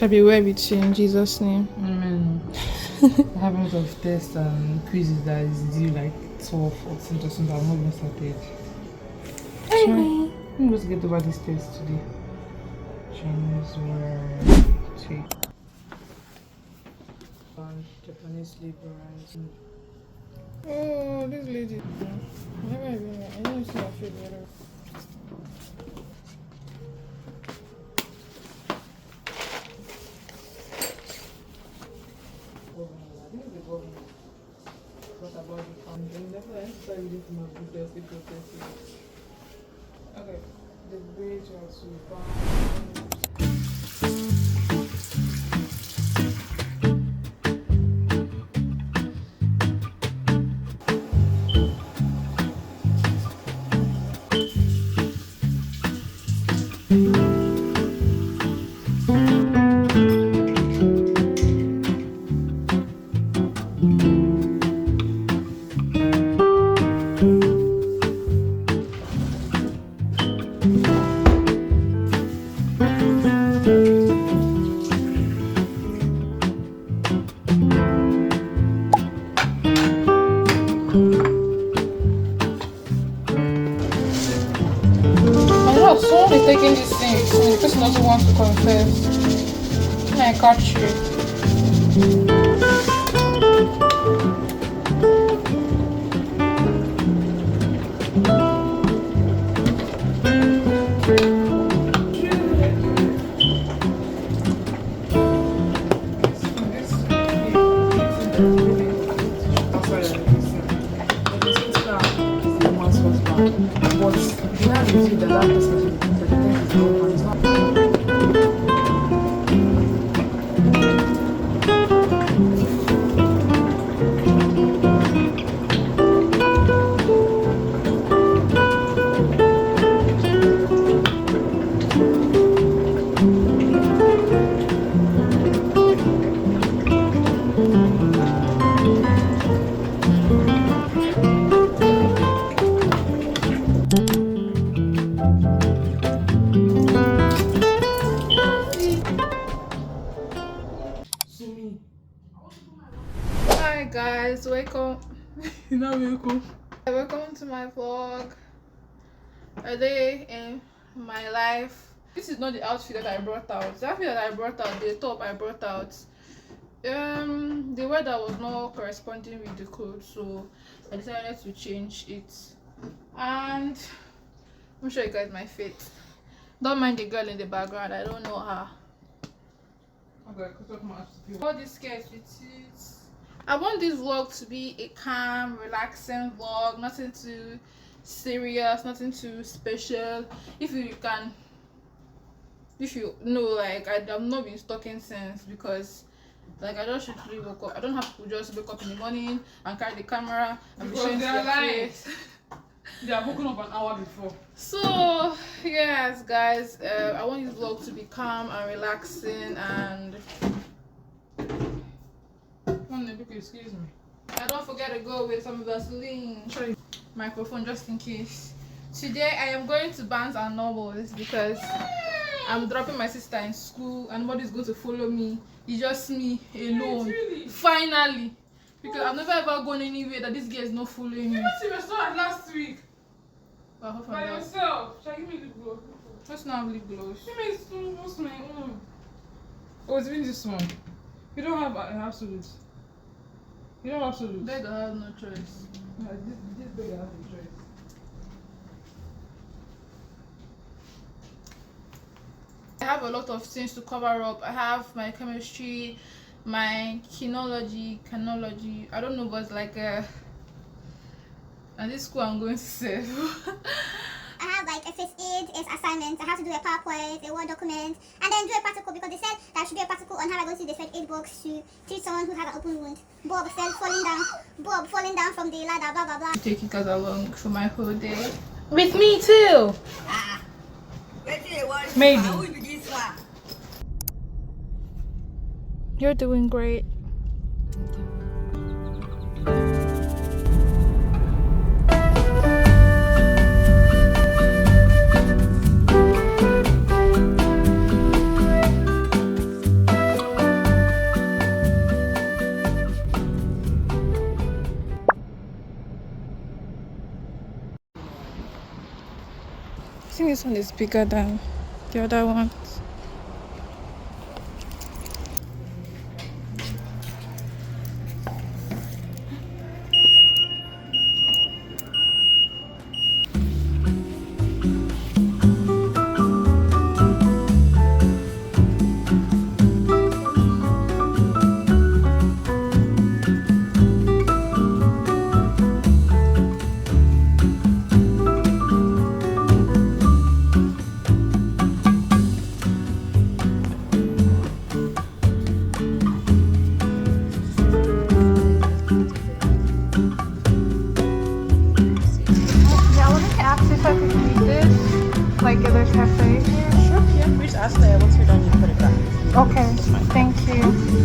Shall be well with you in Jesus' name. Amen. I have a lot of tests and quizzes that is due like 12 or 14 or something. I've not even started. Anyway. I'm going to get over this test today. Chinese word. Japanese liberals. Oh, this lady. Never even. I didn't see her face better. What about the funding? Never started reading from my book. There's a protest. Okay, the bridge was someone is taking this thing with me. The person doesn't want to confess. I catch you. Hi guys, welcome. Welcome to my vlog. A day in my life. This is not the outfit that I brought out. The outfit that I brought out, the top I brought out, the weather was not corresponding with the clothes, so I decided to change it. And I'm sure you guys my fit. Don't mind the girl in the background, I don't know her. Okay, All these skirts with it. I want this vlog to be a calm, relaxing vlog, nothing too serious, nothing too special. If you know, like I've not been stalking since, because like I just literally woke up. I don't have to just wake up in the morning and carry the camera and be showing their face. They are woken up an hour before. So yes guys, I want this vlog to be calm and relaxing, and excuse me. I don't forget to go with some Vaseline. Microphone just in case. Today I am going to Barnes and Nobles because I'm dropping my sister in school and nobody's going to follow me. It's just me alone. Yes, really? Finally. Because I've never ever gone anywhere that this girl is not following me. You went to the restaurant last week. Well, by yourself. Shall I give me lip gloss? Just now lip gloss. Give me what's my own? Oh, it's been this one. You don't have an absolute. You don't have absolute. Beggar has no choice. Yeah, this beggar has no choice. I have a lot of things to cover up. I have my chemistry, my 𝐾nology. I don't know, but it's like and this school I'm going to serve. I have like a first aid, assignments. I have to do a PowerPoint, a Word document, and then do a practical, because they said that I should do a practical on how I go to the first aid box to treat someone who had an open wound. Bob said falling down from the ladder, blah blah blah. Take you guys along for my whole day. With me too. Maybe. You're doing great. this one is bigger than the other ones. Like other cafe? Sure, yeah. We just ask that once we're done, you put it back. Okay, thank you.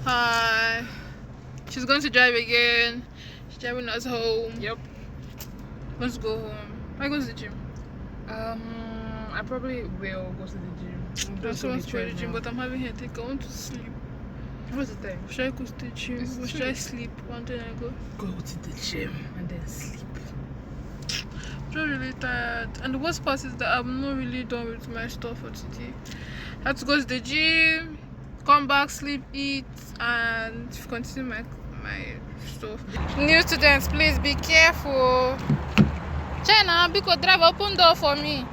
Hi. She's going to drive again. She's driving us home. Yep. Let's go home. I go to the gym. I probably will go to the gym. I also want to go to the gym, but I'm having a headache. I want to sleep. What's the time? Should I go to the gym or should I sleep? One day I go. Go to the gym and then sleep. I'm just really tired. And the worst part is that I'm not really done with my stuff for today. I have to go to the gym, come back, sleep, eat, and continue my stuff. New students, please be careful. China, because drive, open door for me.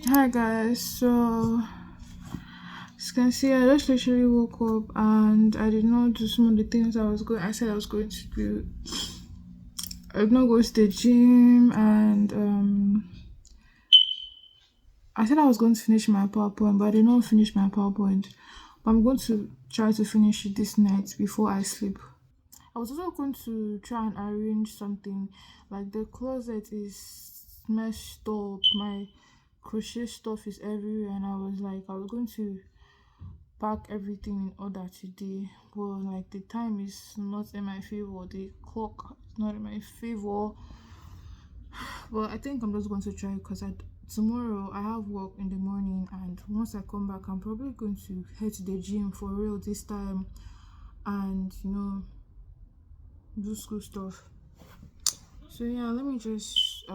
Hi guys, so as you can see, I just literally woke up and I did not do some of the things I said I was going to do. I did not go to the gym, and I said I was going to finish my PowerPoint, but I did not finish my PowerPoint. But I'm going to try to finish it this night before I sleep. I was also going to try and arrange something. Like the closet is messed up. My crochet stuff is everywhere, and I was like, I was going to pack everything in order today, but like the time is not in my favor, the clock is not in my favor. But I think I'm just going to try, because tomorrow I have work in the morning, and once I come back I'm probably going to head to the gym for real this time, and you know, do school stuff. So yeah, let me just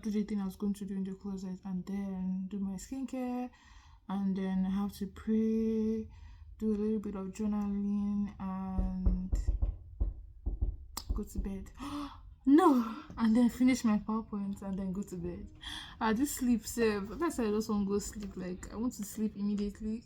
do the thing I was going to do in the closet, and then do my skincare, and then I have to pray, do a little bit of journaling, and go to bed. No, and then finish my PowerPoint, and then go to bed. I just sleep safe. That's why I just want to go sleep. Like, I want to sleep immediately.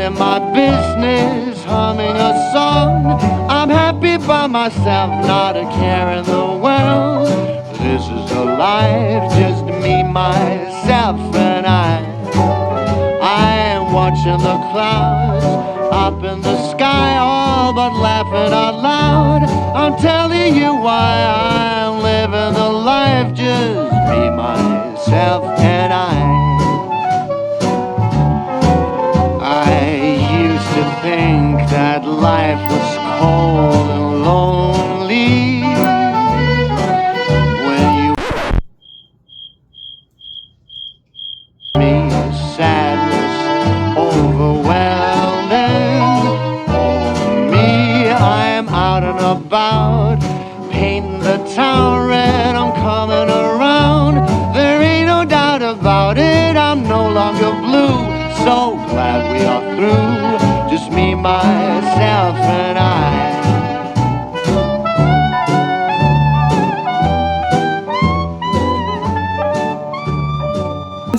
My business, humming a song. I'm happy by myself, not a care in the world. This is a life, just me, myself, and I am watching the clouds up in the sky, all but laughing out loud. I'm telling you why I'm living the life, just me, myself, and I used to think that life was cold and lonely when you me sadness overwhelming. For me, I am out and about, painting the town red. I'm coming around, there ain't no doubt about it. I'm no longer blue, so glad we are through, just me, myself, and I.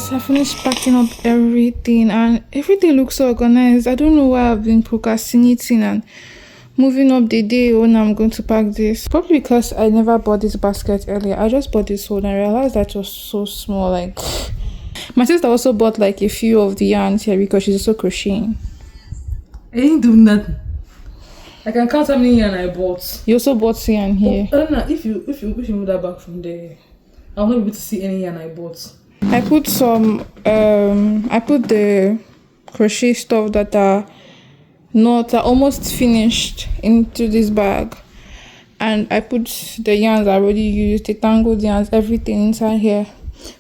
I finished packing up everything, and everything looks so organized. I don't know why I've been procrastinating and moving up the day when I'm going to pack this. Probably because I never bought this basket earlier. I just bought this one and I realized that it was so small. Like, my sister also bought like a few of the yarns here because she's also crocheting. I ain't doing nothing. I can count how many yarn I bought. You also bought yarn here. I don't know, if you move that back from there, I'll not be able to see any yarn I bought. I put some I put the crochet stuff that are almost finished into this bag, and I put the yarns I already used, the tangled yarns, everything inside here.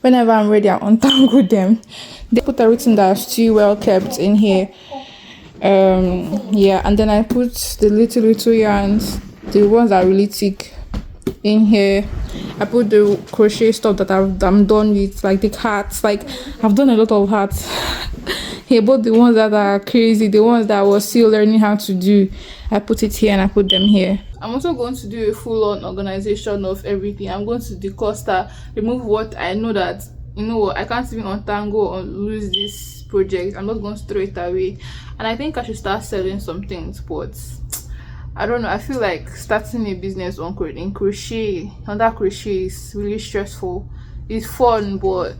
Whenever I'm ready, I untangle them. They put everything that's still well kept in here. Yeah, and then I put the little yarns, the ones that are really thick, in here. I put the crochet stuff that I'm done with, like the hats. Like, I've done a lot of hats here, both the ones that are crazy, the ones that I was still learning how to do. I put it here and I put them here. I'm also going to do a full-on organization of everything. I'm going to decluster, remove what I know that, you know what, I can't even untangle or lose this project. I'm not going to throw it away. And I think I should start selling some things, but I don't know, I feel like starting a business in crochet, under crochet, is really stressful. It's fun, but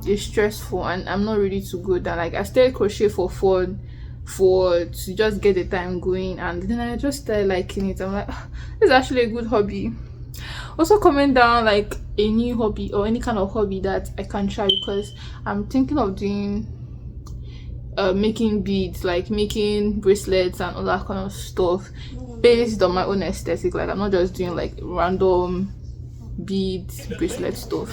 it's stressful, and I'm not ready to go there. Like, I started crochet for fun, to just get the time going, and then I just started liking it. I'm like, this is actually a good hobby. Also, comment down like a new hobby or any kind of hobby that I can try, because I'm thinking of doing making beads, like making bracelets and all that kind of stuff based on my own aesthetic. Like, I'm not just doing like random beads, bracelet stuff.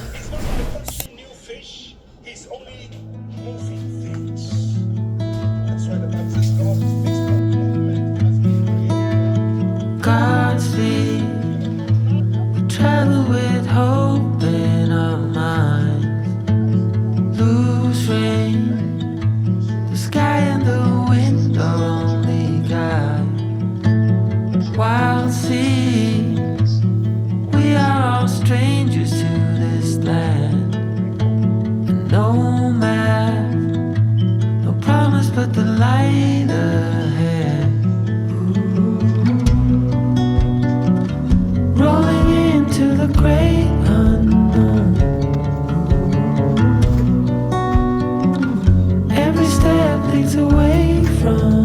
Godspeed, we travel with hope in our minds. Lose rain, the sky and the wind are only guide. Wild seas, we are all strangers to this land. And no map, no promise but the light ahead. Rolling in from